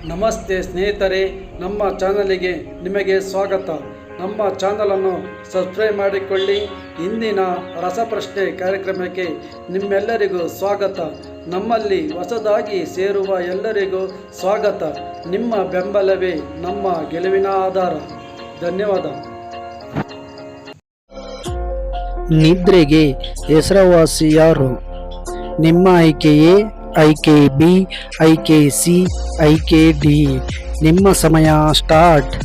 ನಮಸ್ತೆ ಸ್ನೇಹಿತರೆ, ನಮ್ಮ ಚಾನಲಿಗೆ ನಿಮಗೆ ಸ್ವಾಗತ. ನಮ್ಮ ಚಾನಲನ್ನು ಸಬ್ಸ್ಕ್ರೈಬ್ ಮಾಡಿಕೊಳ್ಳಿ. ಇಂದಿನ ರಸಪ್ರಶ್ನೆ ಕಾರ್ಯಕ್ರಮಕ್ಕೆ ನಿಮ್ಮೆಲ್ಲರಿಗೂ ಸ್ವಾಗತ. ನಮ್ಮಲ್ಲಿ ಹೊಸದಾಗಿ ಸೇರುವ ಎಲ್ಲರಿಗೂ ಸ್ವಾಗತ. ನಿಮ್ಮ ಬೆಂಬಲವೇ ನಮ್ಮ ಗೆಲುವಿನ ಆಧಾರ. ಧನ್ಯವಾದ. ನಿದ್ರೆಗೆ ಹೆಸರುವಾಸಿ ಯಾರು? ನಿಮ್ಮ ಆಯ್ಕೆಯೇ ಆಯ್ಕೆ ಬಿ, ಆಯ್ಕೆ ಸಿ, ಆಯ್ಕೆ ಡಿ. ನಿಮ್ಮ ಸಮಯ ಸ್ಟಾರ್ಟ್.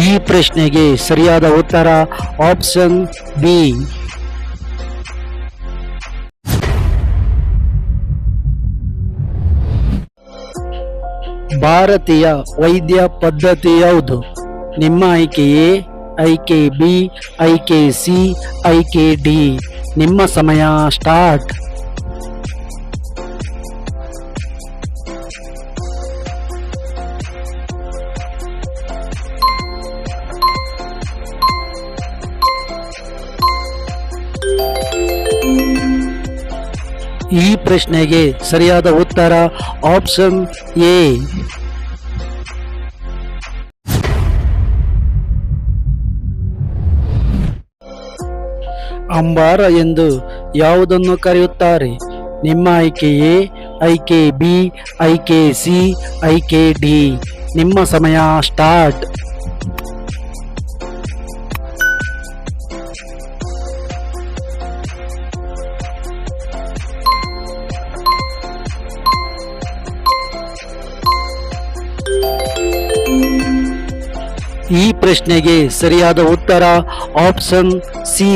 ಈ ಪ್ರಶ್ನೆಗೆ ಸರಿಯಾದ ಉತ್ತರ ಆಪ್ಷನ್ ಬಿ. ಭಾರತೀಯ ವೈದ್ಯ ಪದ್ಧತಿ ಯಾವುದು? ನಿಮ್ಮ ಆಯ್ಕೆಯೇ ಆಯ್ಕೆ ಬಿ, ಆಯ್ಕೆ ಸಿ, ಆಯ್ಕೆ ಡಿ. ನಿಮ್ಮ ಸಮಯ ಸ್ಟಾರ್ಟ್. ಈ ಪ್ರಶ್ನೆಗೆ ಸರಿಯಾದ ಉತ್ತರ ಆಪ್ಷನ್ ಎ. ಅಂಬಾರ ಎಂದು ಯಾವುದನ್ನು ಕರೆಯುತ್ತಾರೆ? ನಿಮ್ಮ ಆಯ್ಕೆಯೇ ಆಯ್ಕೆ ಬಿ, ಆಯ್ಕೆ ಸಿ, ಆಯ್ಕೆ ಡಿ. ನಿಮ್ಮ ಸಮಯ ಸ್ಟಾರ್ಟ್. ಈ ಪ್ರಶ್ನೆಗೆ ಸರಿಯಾದ ಉತ್ತರ ಆಪ್ಷನ್ ಸಿ.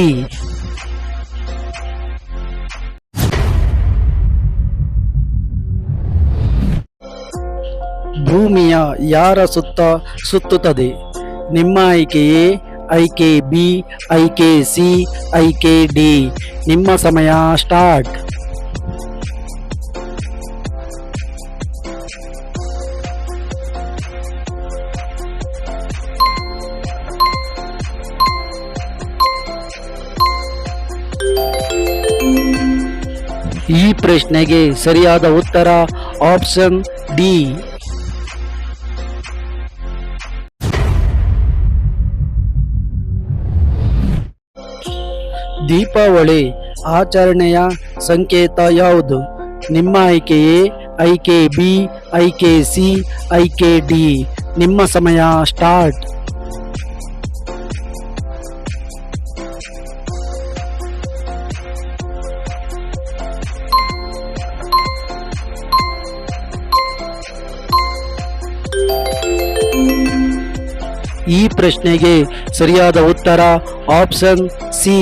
ಭೂಮಿಯ ಯಾರ ಸುತ್ತ ಸುತ್ತುತ್ತದೆ? ನಿಮ್ಮ ಆಯ್ಕೆಯೇ ಆಯ್ಕೆ ಬಿ, ಆಯ್ಕೆ ಸಿ, ಆಯ್ಕೆ ಡಿ. ನಿಮ್ಮ ಸಮಯ ಸ್ಟಾರ್ಟ್. ಈ ಪ್ರಶ್ನೆಗೆ ಸರಿಯಾದ ಉತ್ತರ ಆಪ್ಷನ್ ಡಿ. ದೀಪಾವಳಿ ಆಚರಣೆಯ ಸಂಕೇತ ಯಾವುದು? ನಿಮ್ಮ ಆಯ್ಕೆಯೇ ಆಯ್ಕೆ ಬಿ, ಆಯ್ಕೆ ಸಿ, ಆಯ್ಕೆ ಡಿ. ನಿಮ್ಮ ಸಮಯ ಸ್ಟಾರ್ಟ್. ಈ ಪ್ರಶ್ನೆಗೆ ಸರಿಯಾದ ಉತ್ತರ ಆಪ್ಷನ್ ಸಿ.